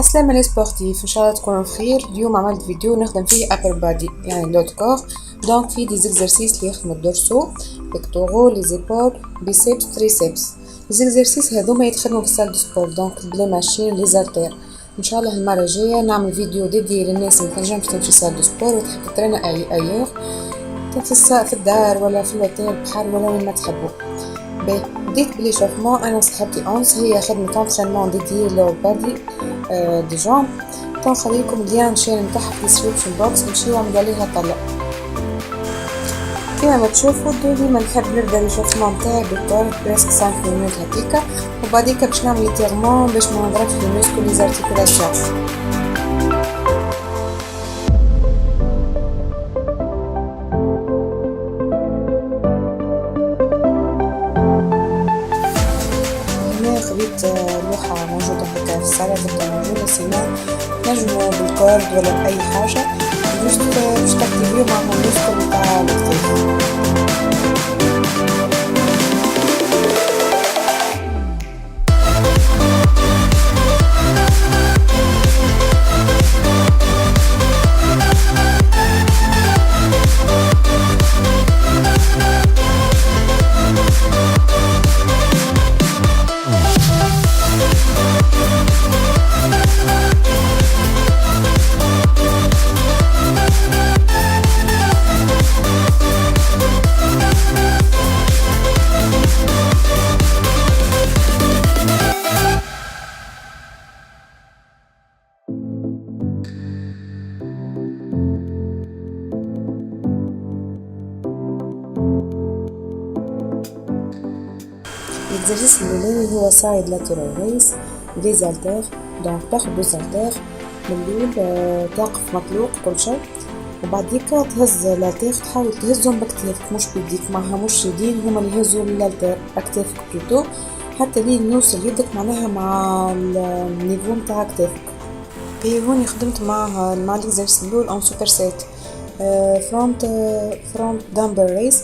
عالسلامة لي سبورتيف، ان شاء الله تكونوا بخير. اليوم عملت فيديو نخدم فيه ابر بادي يعني لو كور. دونك فيه دي زيكزرسيس اللي يخدموا الدورسو، بيكتورو، لي زيبول، بيسيبس، تريسيبس. لي زيكزرسيس هذوما يتخدموا في السال دو سبور، دونك بلي ماشين لي زالتير. ان شاء الله المره الجايه نعمل فيديو ديدي للناس اللي متنجمش تمشي سال دو سبور وتحب ترينا ايوغ، في الدار ولا في الوتيل بحر ولا وين ما تحبوا. بديت بلي شوفمون انا وصاحبتي اونس، هي خدمة انترينمون ديدي لو بادي دي جامب. نخليلكم اللين نشير نتاعها في الديسكريبشن بوكس، نمشيو نعملو عليها طلع. كيما ما تشوفوا ديما نحب نبدا الشوفمون نتاعي بالطول بريسك 5 مينوت هكاكا، وبعديكا باش نعمل ايتيرمون باش ما نضربش لي موسكل لي زارتيكولاسيون. خليت لوحة موجودة هكا في الصالة تبدا موجودة، سينو نجمو بالكورد ولا بأي حاجة باش تكتيفيو مع الموسكل نتاع الكتاف. الإكزرسيس الأولاني هو سايد لاترال ريس لي زالتير. دونك تاخد دو زالتير من اللول، تقف مطلوق كل شيء، وبعديكا تهز لاتير، تحاول تهزهم بكتافك مش بيديك، معها مش يدين هما اللي يهزوا اللاتير بكتافك بلوتو، حتى لين يوصل يدك معناها مع النيفو متاع كتافك. هوني خدمت مع الإكزرسيس الأول اون سوبر سيت فرونت دامبل ريس.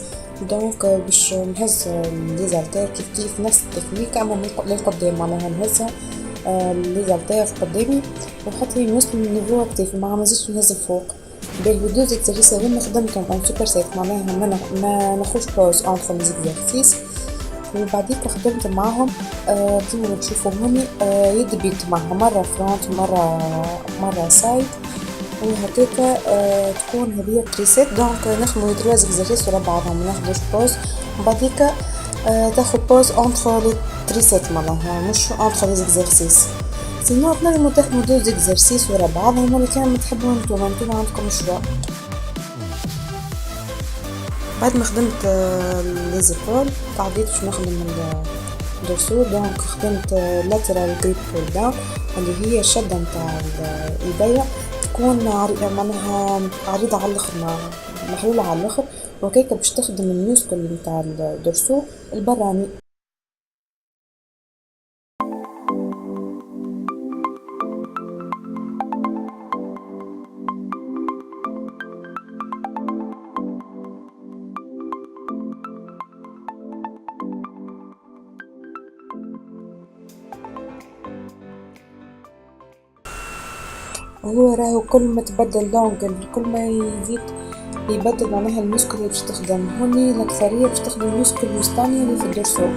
دونك باش نهز لي زالتير كيف نفس التكنيك اما للقدام، معناها نهزها لي زالتير قدامي وحتى يوصلوا من نيفو كتافي، ما نزيدش نهز الفوق. بالهدوء اكزرسيس هذوما خدمتهم اون سوبر سيت، معناها ما ناخذش بوز اونتر لي زيكزرسيس، وبعديك خدمت معاهم كيما تشوفوا هوني يد بيت معها مره فرونت مره سايد، وهكاكا تكون هذه تريسيت. دونك نخدمو ترواز اكزرسيس ورا بعضهم، مناخدوش بوز، وبعديكا تاخد بوز اونتر لي تريسيت، معناها مش اونتر لي اكزرسيس. سينو تنجمو تخدمو دوز اكزرسيس ورا بعضهم، ولا كان متحبوا نتوما عندكم الشوا. بعد ما خدمت لي زيبول تعديت باش نخدم الدورسو. دونك خدمت لاترال جريب بول داون اللي هي الشده نتاع اليديا، تكون معناها عريضة على الاخر، محلولة على الاخر، وكيكا باش تخدم الميوسكل نتاع الدورسو البراني. هو راهو كل ما تبدل لونج كل ما يزيد يبدل معناها الميوسكل اللي باش تخدم. هوني الأكثرية باش تخدم الميوسكل الوسطاني اللي في الدورسو.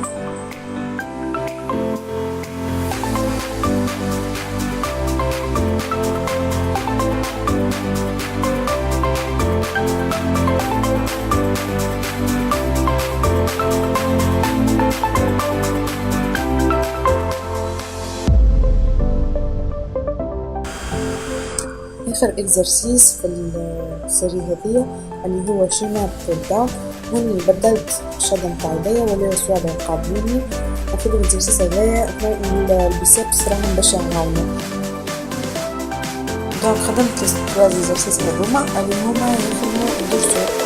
اخر اكزرسيس في السيري هذه اللي هو شيناب بول داون. هوني بدلت الشده نتاع يديا ولا سوادا يقابلوني، وفي الاكزرسيس هذايا البيسيبس راهم باش يعاونوا. دونك خدمت الثلاث اكزرسيس هذوما اللي هما يخدموا الدورسو.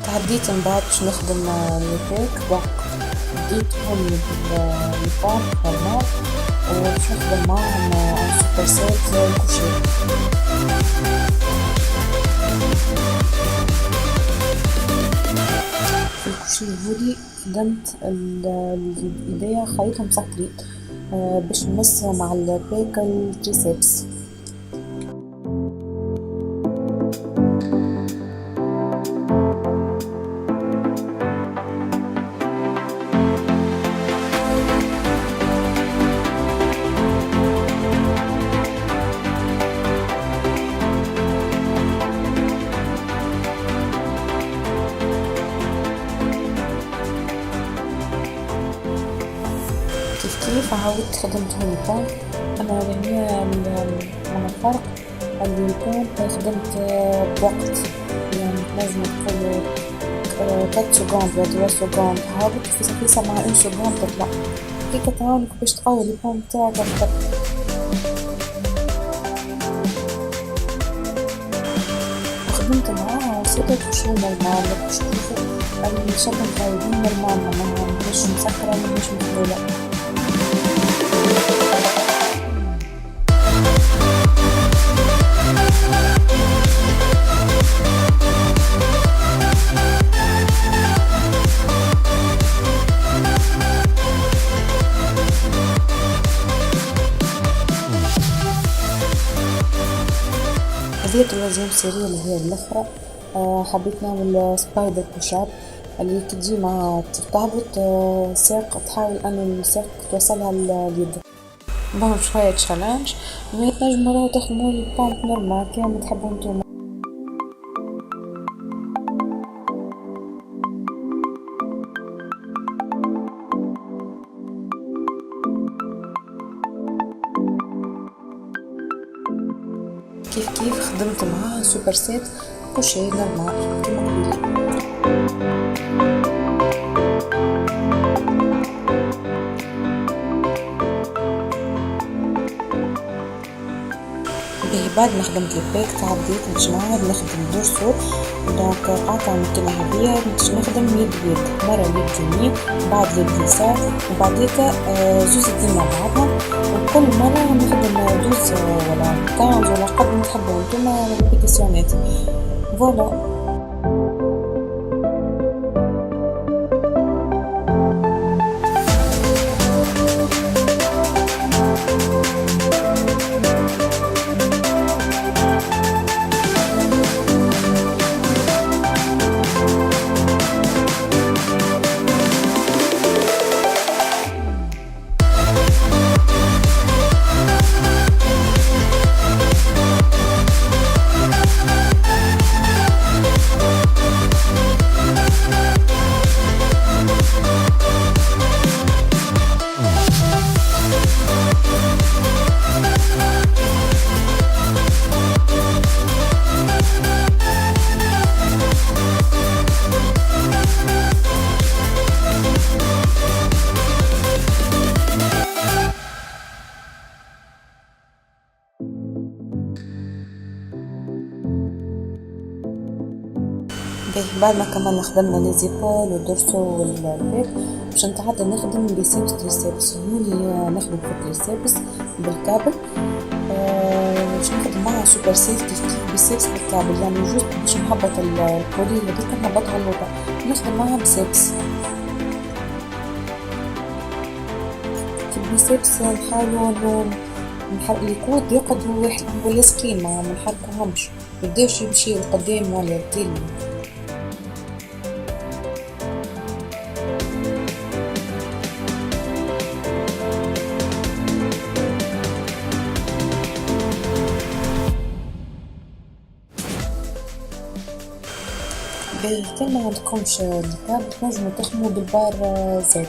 تعديت من بعد باش نخدم الباك. بديتهم البامب نورمال وباش نخدم معاهم ان سوبر سيت الكوشي. في الكوشي هودي خدمت الإيديا خليتهم سطري باش نمسهم مع الباك التريسيبس. كيف عاودت خدمتهم البامب. أنا يعني مع الفرق اللي البامب خدمت بوقت، يعني لازم تقول 4 سكوند ولا 3 سكوند هابط في مع 1 سكوند تطلع كي كتعاونك باش تقوي البامب تاعك أكتر. وخدمت معاها 6 شهور نورمال باش تشوفوا الشغل متعودين نورمال مش مسكرة ومش مخلولة. هذه التوازن سرية اللي هي الأخرى. حبيت نعمل سبايدر بوشاب اللي تجي مع تهبط ساق، تحاول أن الساق توصلها لليد. بهم شوية تشالنج وتنجموا تخدموا البامب نورمال كما تحبوا انتم. كيف خدمت معاها سوبر سيت كوشي نورمال كما قبل. بعد ما خدمت الباك تاع بديت باش نعاود نخدم دورسو. دونك قاطعة متناهبية باش نخدم يد بيد، مرة يد يمين بعد يد يسار وبعديك زوز يدين مع بعضها، وكل مرة نخدم دوز ولا 15 ولا قد ما تحبوا انتوما ريبيتيسيونات. فوالا بعد ما كملنا خدمنا لي زيبول والدورسو والباك باش نتعدى نخدم بيسيبس تريسيبس. هوني نخدم في التريسيبس بالكابل باش نخدم معها سوبر سيت كيف بيسيبس بالكابل، يعني جوست باش نهبط البولي هذيك نهبطها اللوطة نخدم معها بيسيبس. في البيسيبس نحاولوا انه الكود يقعدوا واحد واللاصقين ما نحركوهمش، ميبداوش يمشي لقدام ولا للتالي. كان ما عندكمش الكابل تنجموا تخدموا بالبار زيت.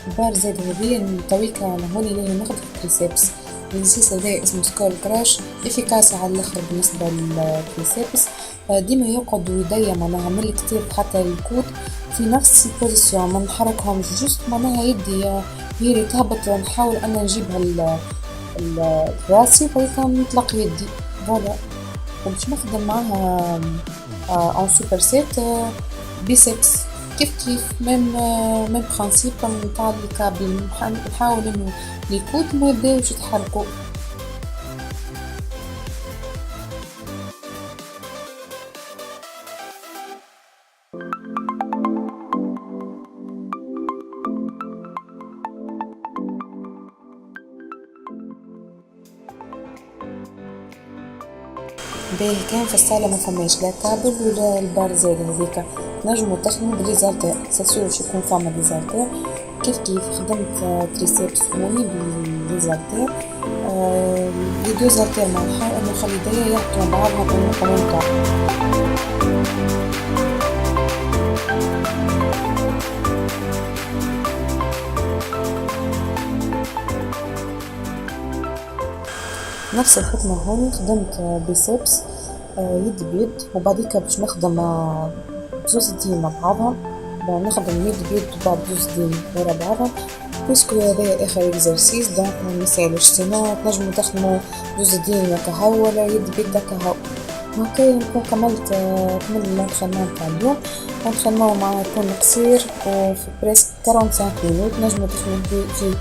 البار زيت هذه تويكا انا هوني اللي ناخذ في التريسيبس. الجسيس هذا اسمه سكول كراش، افيكاسي على الاخر بالنسبه للتريسيبس. ديما يقعد ويديا معناها من الكتاب حتى الكود في نفس البوزيسيون، ما نحركهم جوست معناها يدي هي تهبط نحاول انا نجيبها الراسي وهيك نطلق يدي. فوالا باش نخدم معها ان سوبر سيت بيسبس. كيف ميم برانسيب نتاع الكابل، نحاول انه لي كود ما يبداوش يتحركوا. باهي كان في الصالة ما فماش لا كابل ولا البار زاد هذيكا، نجمو تخدمو بليزالتير، ساسور باش يكون فما ليزالتير. كيف خدمت تريسيبس موي بليزالتير، لي دو زالتير مع نحاول انو نخلي يديا يهبطو مع بعضها بالقانون تاعهم. نفس الخدمة هوني خدمت بيسبس يد بيد، وبعديكا باش نخدم بزوز دين مع بعضهم، نخدم يد بيد وبعد بزوز دين ورا بعضهم، بوسكو هذا اخر اكزرسيس دونك ميسالش، سينو تنجمو تخدمو بزوز دين كهو ولا يد بيد كهو. هكايا نكون كملت الانترينمون تاع اليوم. الانترينمون معناها يكون قصير وفي بريسك 45 مينوت، نجمو تخدمو فيه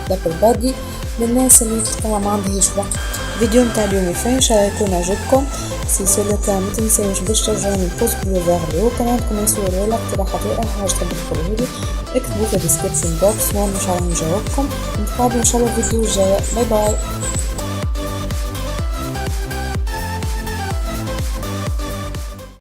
دابل بادي للناس اللي تلقاها ما عندهاش وقت. الفيديو نتاع اليوم يفين ان شاء الله يكون عجبكم. سي لو كان ما تنساوش باش ترجعوني البوست بلو لو كان عندكم صور ولا اقتراحات ولا حاجه تحبوا تقولوا لي اكتبوا في الديسكريبشن بوكس وانا ان شاء الله نجاوبكم. نتقابلوا ان شاء الله في الفيديو الجاي. باي باي.